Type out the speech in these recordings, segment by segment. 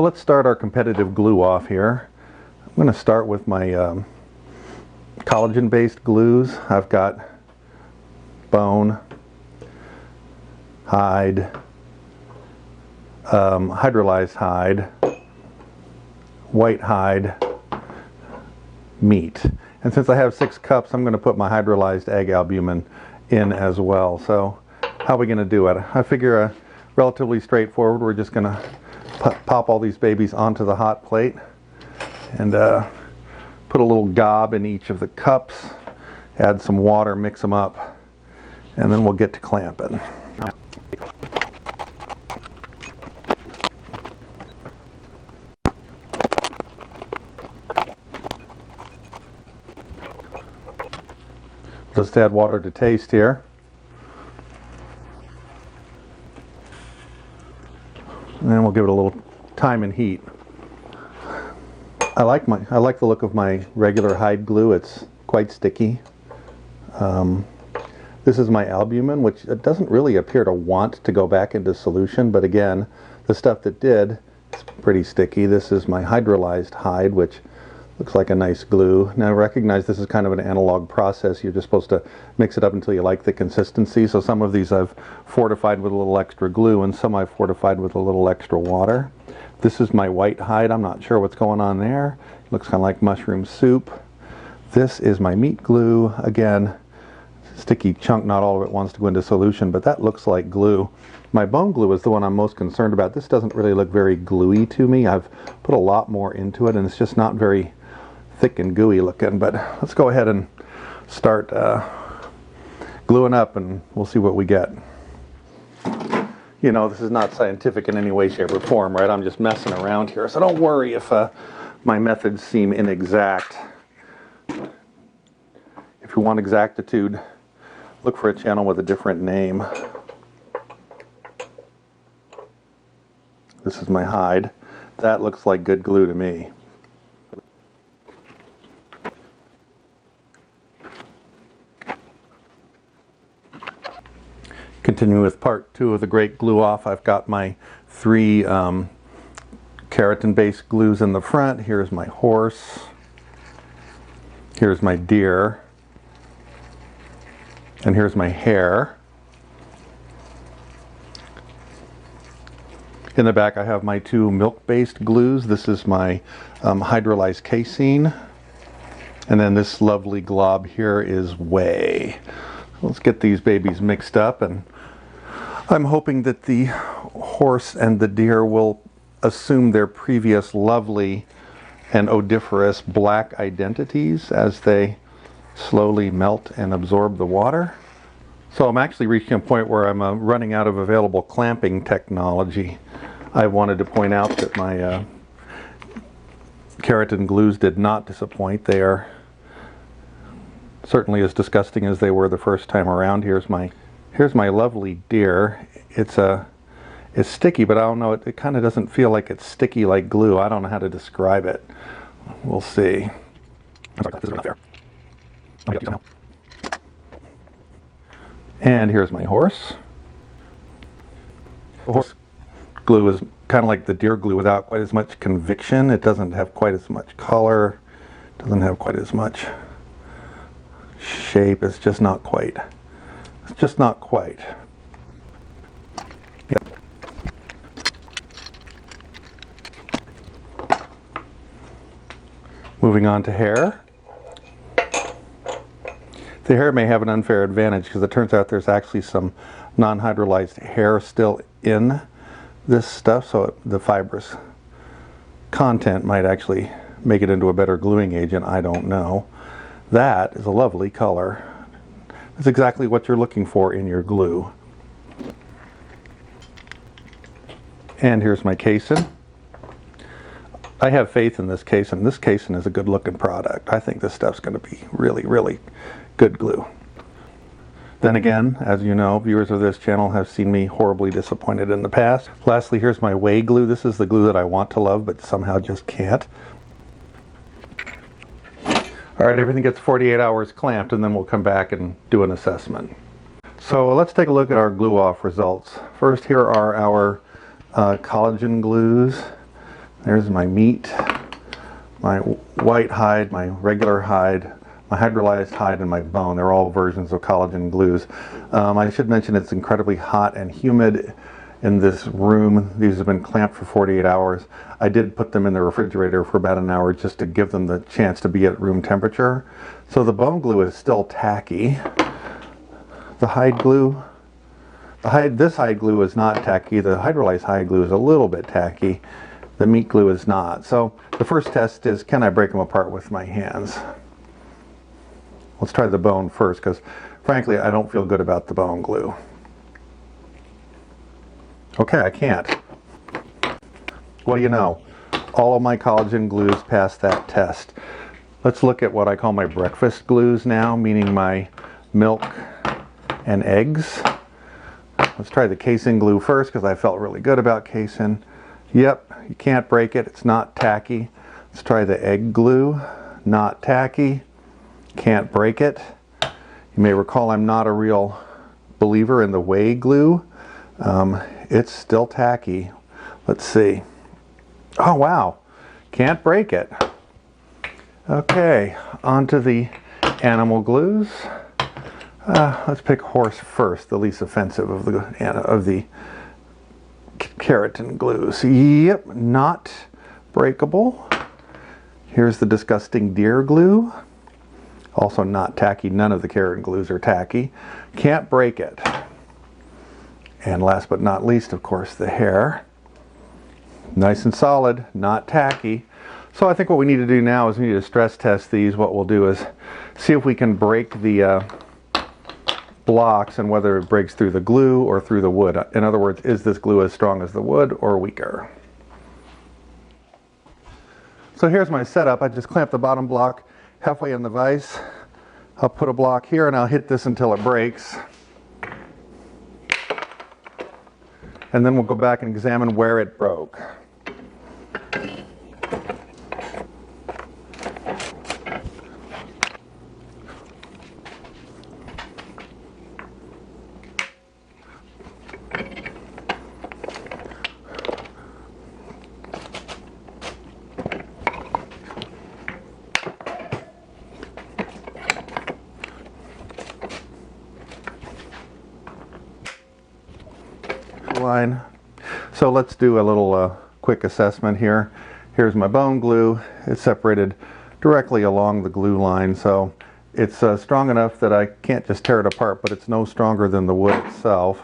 So let's start our competitive glue off here. I'm going to start with my collagen-based glues. I've got bone, hide, hydrolyzed hide, white hide, meat. And since I have 6 cups, I'm going to put my hydrolyzed egg albumin in as well. So how are we going to do it? I figure relatively straightforward. We're just going to pop all these babies onto the hot plate and put a little gob in each of the cups, add some water, mix them up, and then we'll get to clamping. Just add water to taste here. And then we'll give it a little time and heat. I like the look of my regular hide glue. It's quite sticky. This is my albumin, which it doesn't really appear to want to go back into solution, but again, the stuff that did is pretty sticky. This is my hydrolyzed hide, which looks like a nice glue. Now recognize this is kind of an analog process. You're just supposed to mix it up until you like the consistency. So some of these I've fortified with a little extra glue and some I've fortified with a little extra water. This is my white hide. I'm not sure what's going on there. It looks kind of like mushroom soup. This is my meat glue. Again, sticky chunk, not all of it wants to go into solution, but that looks like glue. My bone glue is the one I'm most concerned about. This doesn't really look very gluey to me. I've put a lot more into it and it's just not very thick and gooey looking, but let's go ahead and start gluing up and we'll see what we get. You know, this is not scientific in any way, shape, or form, right? I'm just messing around here, so don't worry if my methods seem inexact. If you want exactitude, look for a channel with a different name. This is my hide. That looks like good glue to me. Continuing with part 2 of the great glue off, I've got my 3 keratin-based glues in the front. Here's my horse. Here's my deer. And here's my hare. In the back I have my 2 milk-based glues. This is my hydrolyzed casein. And then this lovely glob here is whey. Let's get these babies mixed up, and I'm hoping that the horse and the deer will assume their previous lovely and odoriferous black identities as they slowly melt and absorb the water. So I'm actually reaching a point where I'm running out of available clamping technology. I wanted to point out that my keratin glues did not disappoint. They are certainly as disgusting as they were the first time around. Here's my lovely deer. It's sticky, but I don't know, it kind of doesn't feel like it's sticky like glue. I don't know how to describe it. We'll see. I'm sorry, this is not fair. And here's my horse. The horse glue is kind of like the deer glue without quite as much conviction. It doesn't have quite as much color. Doesn't have quite as much shape. It's just not quite. It's just not quite. Yep. Moving on to hair. The hair may have an unfair advantage because it turns out there's actually some non-hydrolyzed hair still in this stuff, so the fibrous content might actually make it into a better gluing agent. I don't know. That is a lovely color. That's exactly what you're looking for in your glue. And here's my casein. I have faith in this casein. This casein is a good looking product. I think this stuff's going to be really, really good glue. Then again, as you know, viewers of this channel have seen me horribly disappointed in the past. Lastly, here's my whey glue. This is the glue that I want to love but somehow just can't. Alright, everything gets 48 hours clamped and then we'll come back and do an assessment. So let's take a look at our glue off results. First, here are our collagen glues. There's my meat, my white hide, my regular hide, my hydrolyzed hide, and my bone. They're all versions of collagen glues. I should mention it's incredibly hot and humid in this room. These have been clamped for 48 hours. I did put them in the refrigerator for about an hour just to give them the chance to be at room temperature. So the bone glue is still tacky. The hide glue, this hide glue is not tacky. The hydrolyzed hide glue is a little bit tacky. The meat glue is not. So the first test is, can I break them apart with my hands? Let's try the bone first, because frankly I don't feel good about the bone glue. Okay, I can't. What do you know? All of my collagen glues passed that test. Let's look at what I call my breakfast glues now, meaning my milk and eggs. Let's try the casein glue first, because I felt really good about casein. Yep, you can't break it. It's not tacky. Let's try the egg glue. Not tacky. Can't break it. You may recall I'm not a real believer in the whey glue. It's still tacky. Let's see. Oh wow, can't break it. Okay, onto the animal glues. Let's pick horse first, the least offensive of the keratin glues. Yep, not breakable. Here's the disgusting deer glue. Also not tacky. None of the keratin glues are tacky. Can't break it. And last but not least, of course, the hair. Nice and solid, not tacky. So I think what we need to do now is we need to stress test these. What we'll do is see if we can break the blocks and whether it breaks through the glue or through the wood. In other words, is this glue as strong as the wood or weaker? So here's my setup. I just clamp the bottom block halfway in the vise. I'll put a block here and I'll hit this until it breaks. And then we'll go back and examine where it broke. Line. So let's do a little quick assessment here. Here's my bone glue. It's separated directly along the glue line, so it's strong enough that I can't just tear it apart, but it's no stronger than the wood itself.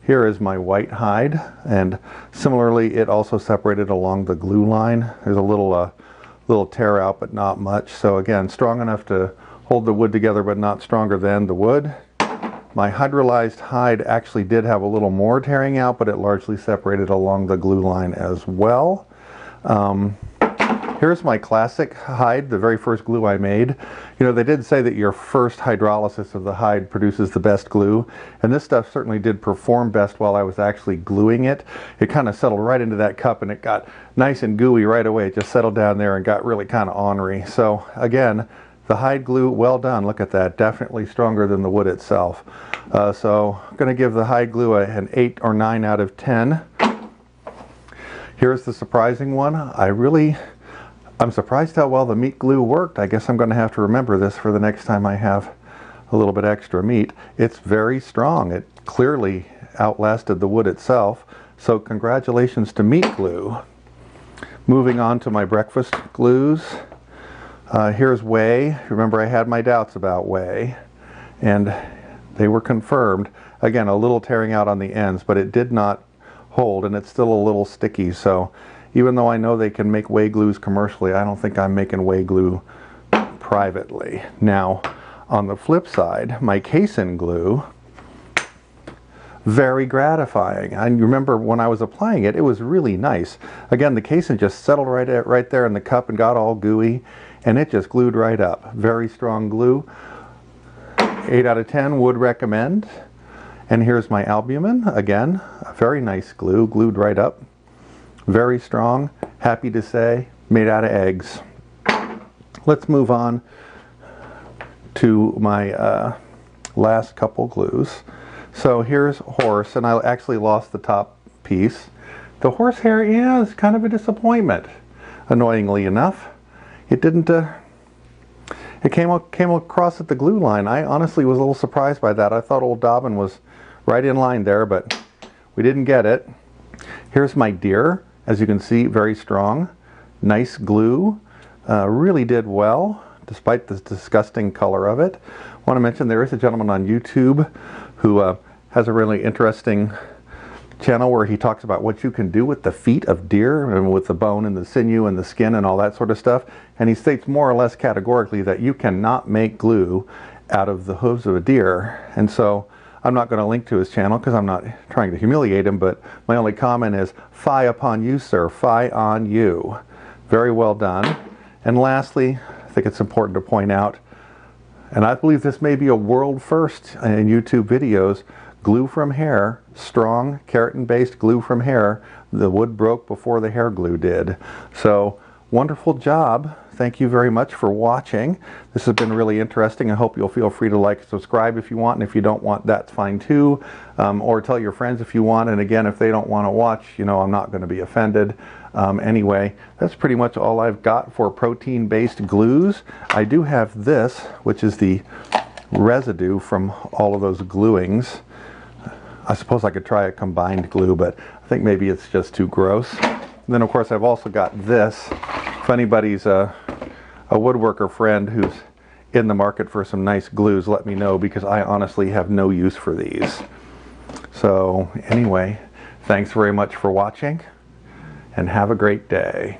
Here is my white hide, and similarly it also separated along the glue line. There's a little tear out, but not much. So again, strong enough to hold the wood together, but not stronger than the wood. My hydrolyzed hide actually did have a little more tearing out, but it largely separated along the glue line as well. Here's my classic hide, the very first glue I made. You know, they did say that your first hydrolysis of the hide produces the best glue, and this stuff certainly did perform best while I was actually gluing it. It kind of settled right into that cup and it got nice and gooey right away. It just settled down there and got really kind of ornery. So again, the hide glue, well done. Look at that, definitely stronger than the wood itself. So I'm going to give the hide glue an 8 or 9 out of 10. Here's the surprising one. I'm surprised how well the meat glue worked. I guess I'm going to have to remember this for the next time I have a little bit extra meat. It's very strong. It clearly outlasted the wood itself. So congratulations to meat glue. Moving on to my breakfast glues. Here's whey. Remember, I had my doubts about whey, and they were confirmed. Again, a little tearing out on the ends, but it did not hold, and it's still a little sticky. So even though I know they can make whey glues commercially, I don't think I'm making whey glue privately. Now, on the flip side, my casein glue, very gratifying. I remember when I was applying it, it was really nice. Again, the casein just settled right there in the cup and got all gooey, and it just glued right up. Very strong glue. 8 out of 10 would recommend. And here's my albumin. Again, a very nice glue, glued right up. Very strong, happy to say, made out of eggs. Let's move on to my last couple glues. So here's horse, and I actually lost the top piece. The horsehair, yeah, is kind of a disappointment. Annoyingly enough, it didn't. It came across at the glue line. I honestly was a little surprised by that. I thought old Dobbin was right in line there, but we didn't get it. Here's my deer. As you can see, very strong. Nice glue. Really did well, despite the disgusting color of it. I want to mention there is a gentleman on YouTube who has a really interesting channel where he talks about what you can do with the feet of deer and with the bone and the sinew and the skin and all that sort of stuff. And he states more or less categorically that you cannot make glue out of the hooves of a deer. And so I'm not going to link to his channel because I'm not trying to humiliate him, but my only comment is, fie upon you, sir, fie on you. Very well done. And lastly, I think it's important to point out, and I believe this may be a world first in YouTube videos, glue from hair, strong keratin-based glue from hair. The wood broke before the hair glue did. So, wonderful job. Thank you very much for watching. This has been really interesting. I hope you'll feel free to like and subscribe if you want, and if you don't want, that's fine too. Or tell your friends if you want, and again, if they don't want to watch, you know, I'm not going to be offended. Anyway, that's pretty much all I've got for protein-based glues. I do have this, which is the residue from all of those gluings. I suppose I could try a combined glue, but I think maybe it's just too gross. And then of course I've also got this. If anybody's a woodworker friend who's in the market for some nice glues, let me know, because I honestly have no use for these. So anyway, thanks very much for watching, and have a great day.